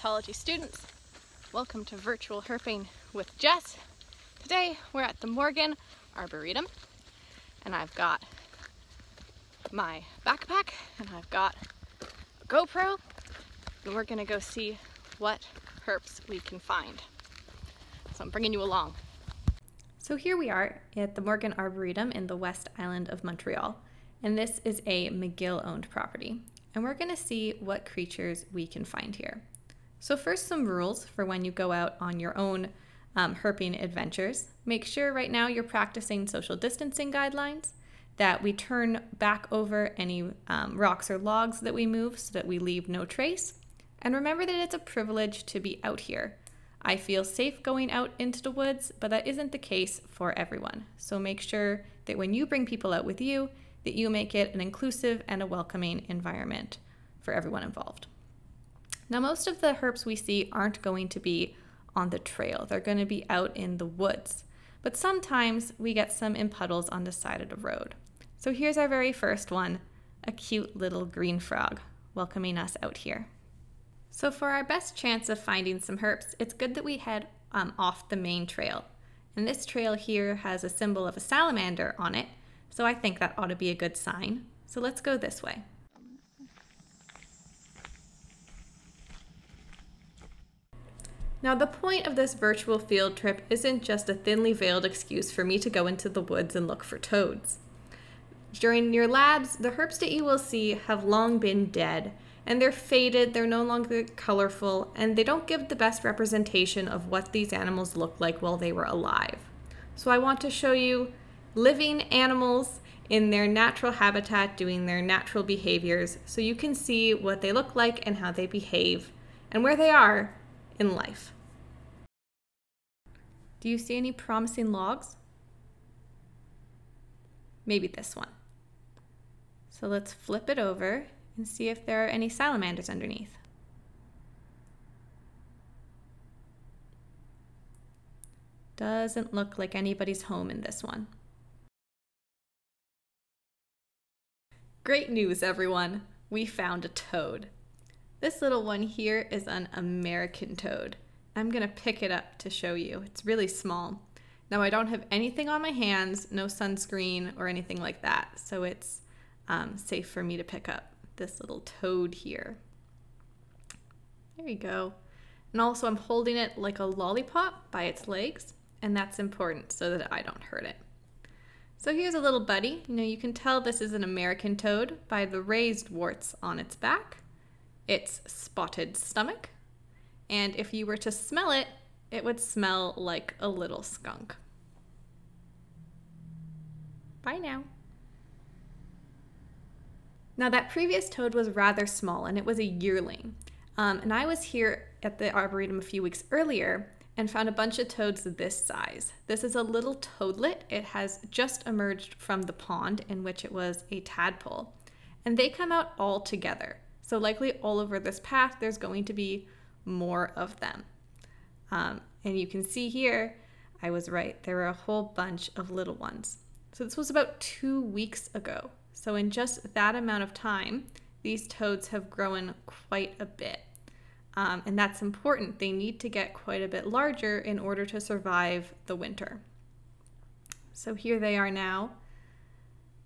herpetology students. Welcome to Virtual Herping with Jess. Today we're at the Morgan Arboretum and I've got my backpack and I've got a GoPro and we're gonna go see what herps we can find. So I'm bringing you along. So here we are at the Morgan Arboretum in the West Island of Montreal, and this is a McGill-owned property. And we're gonna see what creatures we can find here. So first, some rules for when you go out on your own herping adventures. Make sure right now you're practicing social distancing guidelines, that we turn back over any rocks or logs that we move so that we leave no trace. And remember that it's a privilege to be out here. I feel safe going out into the woods, but that isn't the case for everyone. So make sure that when you bring people out with you, that you make it an inclusive and a welcoming environment for everyone involved. Now, most of the herps we see aren't going to be on the trail. They're going to be out in the woods. But sometimes we get some in puddles on the side of the road. So here's our very first one, a cute little green frog welcoming us out here. So for our best chance of finding some herps, it's good that we head off the main trail. And this trail here has a symbol of a salamander on it, so I think that ought to be a good sign. So let's go this way. Now, the point of this virtual field trip isn't just a thinly veiled excuse for me to go into the woods and look for toads. During your labs, the herps that you will see have long been dead, and they're faded, they're no longer colorful, and they don't give the best representation of what these animals looked like while they were alive. So I want to show you living animals in their natural habitat doing their natural behaviors so you can see what they look like and how they behave and where they are in life. Do you see any promising logs? Maybe this one. So let's flip it over and see if there are any salamanders underneath. Doesn't look like anybody's home in this one. Great news, everyone! We found a toad. This little one here is an American toad. I'm gonna pick it up to show you. It's really small. Now, I don't have anything on my hands, no sunscreen or anything like that, so it's safe for me to pick up this little toad here. There you go. And also I'm holding it like a lollipop by its legs, and that's important so that I don't hurt it. So here's a little buddy. You can tell this is an American toad by the raised warts on its back, its spotted stomach, and if you were to smell it, it would smell like a little skunk. Bye now. Now, that previous toad was rather small and it was a yearling. And I was here at the Arboretum a few weeks earlier and found a bunch of toads this size. This is a little toadlet. It has just emerged from the pond in which it was a tadpole. And they come out all together. So likely all over this path, there's going to be more of them. And you can see here, I was right, there were a whole bunch of little ones. So this was about 2 weeks ago. So in just that amount of time, these toads have grown quite a bit. And that's important. They need to get quite a bit larger in order to survive the winter. So here they are now.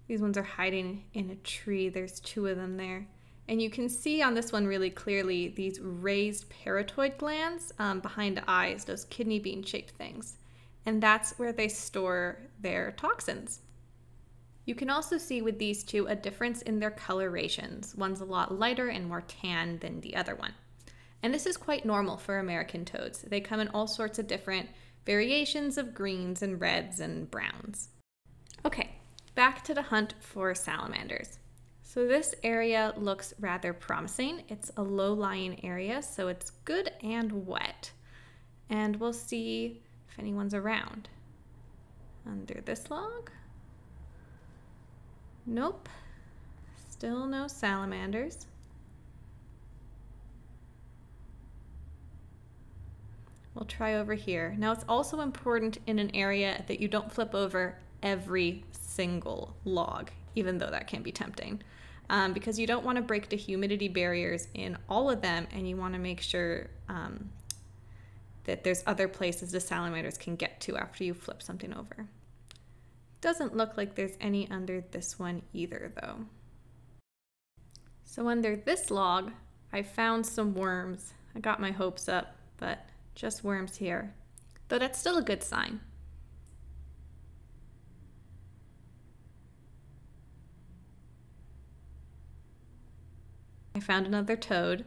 These ones are hiding in a tree. There's 2 of them there. And you can see on this one really clearly these raised parotoid glands behind the eyes, those kidney bean shaped things. And that's where they store their toxins. You can also see with these 2 a difference in their colorations. One's a lot lighter and more tan than the other one. And this is quite normal for American toads. They come in all sorts of different variations of greens and reds and browns. Okay, back to the hunt for salamanders. So this area looks rather promising. It's a low-lying area, so it's good and wet. And we'll see if anyone's around. Under this log? Nope. Still no salamanders. We'll try over here. Now, it's also important in an area that you don't flip over every single log, even though that can be tempting. because you don't want to break the humidity barriers in all of them, and you want to make sure that there's other places the salamanders can get to after you flip something over. Doesn't look like there's any under this one either though. So under this log, I found some worms. I got my hopes up, but just worms here. Though that's still a good sign. I found another toad.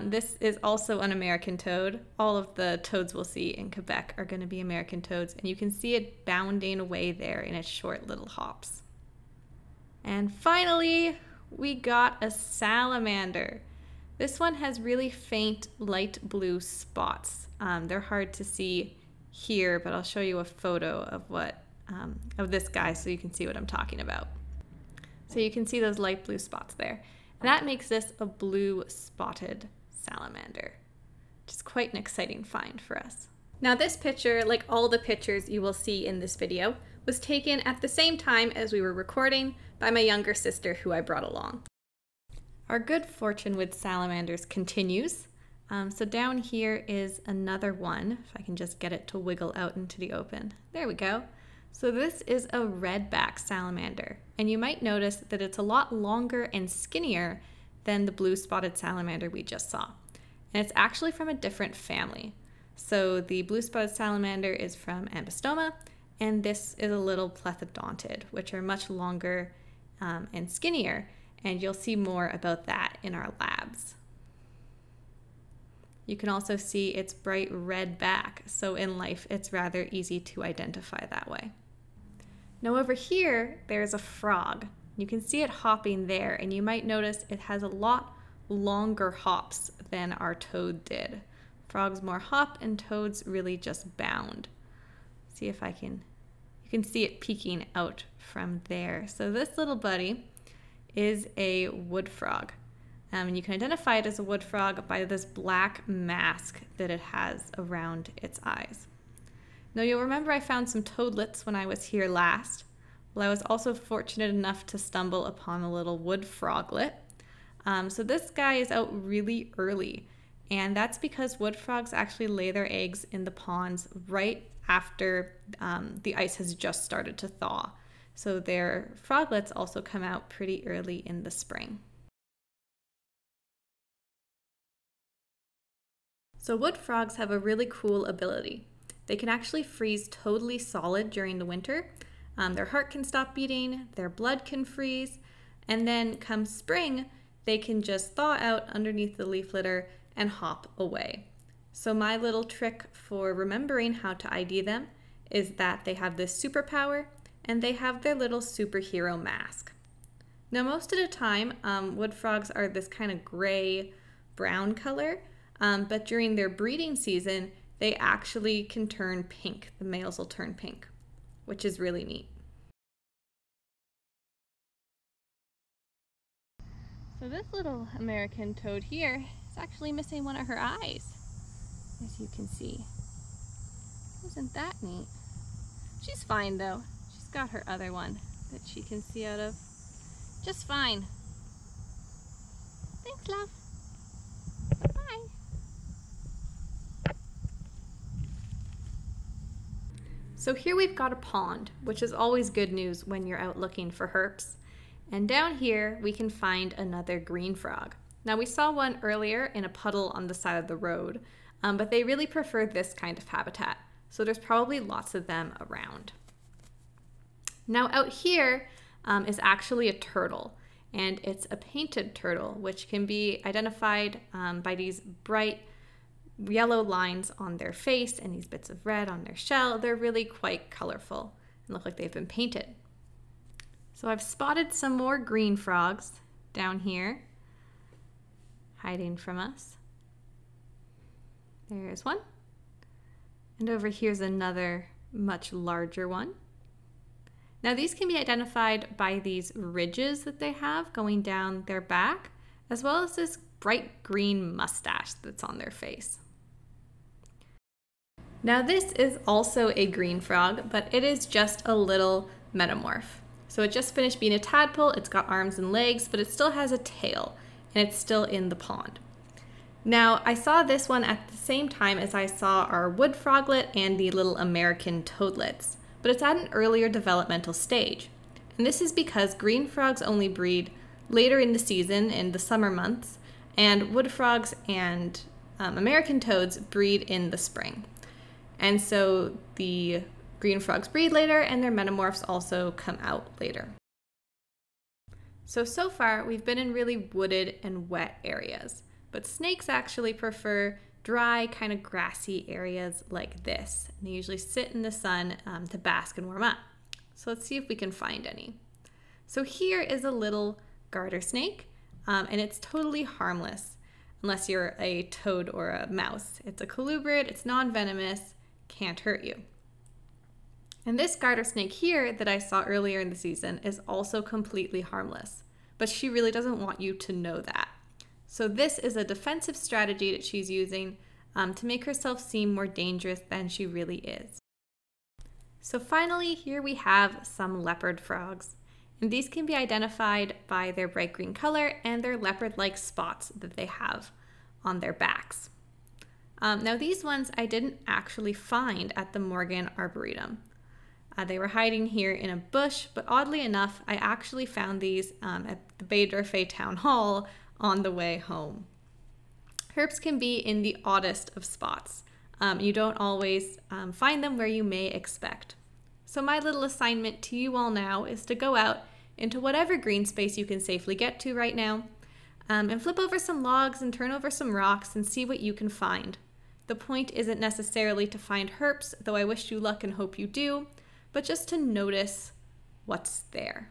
This is also an American toad. All of the toads we'll see in Quebec are going to be American toads, and you can see it bounding away there in its short little hops. And finally, we got a salamander. This one has really faint light blue spots. They're hard to see here, but I'll show you a photo of this guy so you can see what I'm talking about. So you can see those light blue spots there. And that makes this a blue spotted salamander, which is quite an exciting find for us. Now this picture, like all the pictures you will see in this video, was taken at the same time as we were recording by my younger sister who I brought along. Our good fortune with salamanders continues. So down here is another one, if I can just get it to wiggle out into the open. There we go. So this is a redback salamander, and you might notice that it's a lot longer and skinnier than the blue spotted salamander we just saw. And it's actually from a different family. So the blue spotted salamander is from Ambystoma, and this is a little plethodontid, which are much longer and skinnier, and you'll see more about that in our labs. You can also see its bright red back, so in life it's rather easy to identify that way. Now over here, there's a frog. You can see it hopping there, and you might notice it has a lot longer hops than our toad did. Frogs more hop, and toads really just bound. See if you can see it peeking out from there. So this little buddy is a wood frog. And you can identify it as a wood frog by this black mask that it has around its eyes. Now you'll remember I found some toadlets when I was here last. Well, I was also fortunate enough to stumble upon a little wood froglet. So this guy is out really early, and that's because wood frogs actually lay their eggs in the ponds right after the ice has just started to thaw. So their froglets also come out pretty early in the spring. So wood frogs have a really cool ability. They can actually freeze totally solid during the winter. Their heart can stop beating, their blood can freeze, and then come spring, they can just thaw out underneath the leaf litter and hop away. So my little trick for remembering how to ID them is that they have this superpower and they have their little superhero mask. Now most of the time, wood frogs are this kind of gray-brown color, but during their breeding season, they actually can turn pink. The males will turn pink, which is really neat. So this little American toad here is actually missing one of her eyes, as you can see. Isn't that neat? She's fine though. She's got her other one that she can see out of just fine. Thanks, love. Bye. So here we've got a pond, which is always good news when you're out looking for herps. And down here we can find another green frog. Now we saw one earlier in a puddle on the side of the road, but they really prefer this kind of habitat. So there's probably lots of them around. Now out here is actually a turtle, and it's a painted turtle, which can be identified by these bright yellow lines on their face and these bits of red on their shell. They're really quite colorful and look like they've been painted. So I've spotted some more green frogs down here, hiding from us. There's one. And over here's another much larger one. Now these can be identified by these ridges that they have going down their back, as well as this bright green mustache that's on their face. Now this is also a green frog, but it is just a little metamorph. So it just finished being a tadpole, it's got arms and legs, but it still has a tail, and it's still in the pond. Now, I saw this one at the same time as I saw our wood froglet and the little American toadlets, but it's at an earlier developmental stage. And this is because green frogs only breed later in the season, in the summer months, and wood frogs and American toads breed in the spring. And so the green frogs breed later, and their metamorphs also come out later. So far, we've been in really wooded and wet areas. But snakes actually prefer dry, kind of grassy areas like this. And they usually sit in the sun to bask and warm up. So let's see if we can find any. So here is a little garter snake, and it's totally harmless unless you're a toad or a mouse. It's a colubrid, it's non-venomous, can't hurt you. And this garter snake here that I saw earlier in the season is also completely harmless, but she really doesn't want you to know that. So this is a defensive strategy that she's using to make herself seem more dangerous than she really is. So finally, here we have some leopard frogs. And these can be identified by their bright green color and their leopard-like spots that they have on their backs. Now these ones I didn't actually find at the Morgan Arboretum. They were hiding here in a bush, but oddly enough, I actually found these at the Bay d'Urfé Town Hall on the way home. Herps can be in the oddest of spots. You don't always find them where you may expect. So my little assignment to you all now is to go out into whatever green space you can safely get to right now, and flip over some logs and turn over some rocks and see what you can find. The point isn't necessarily to find herps, though I wish you luck and hope you do, but just to notice what's there.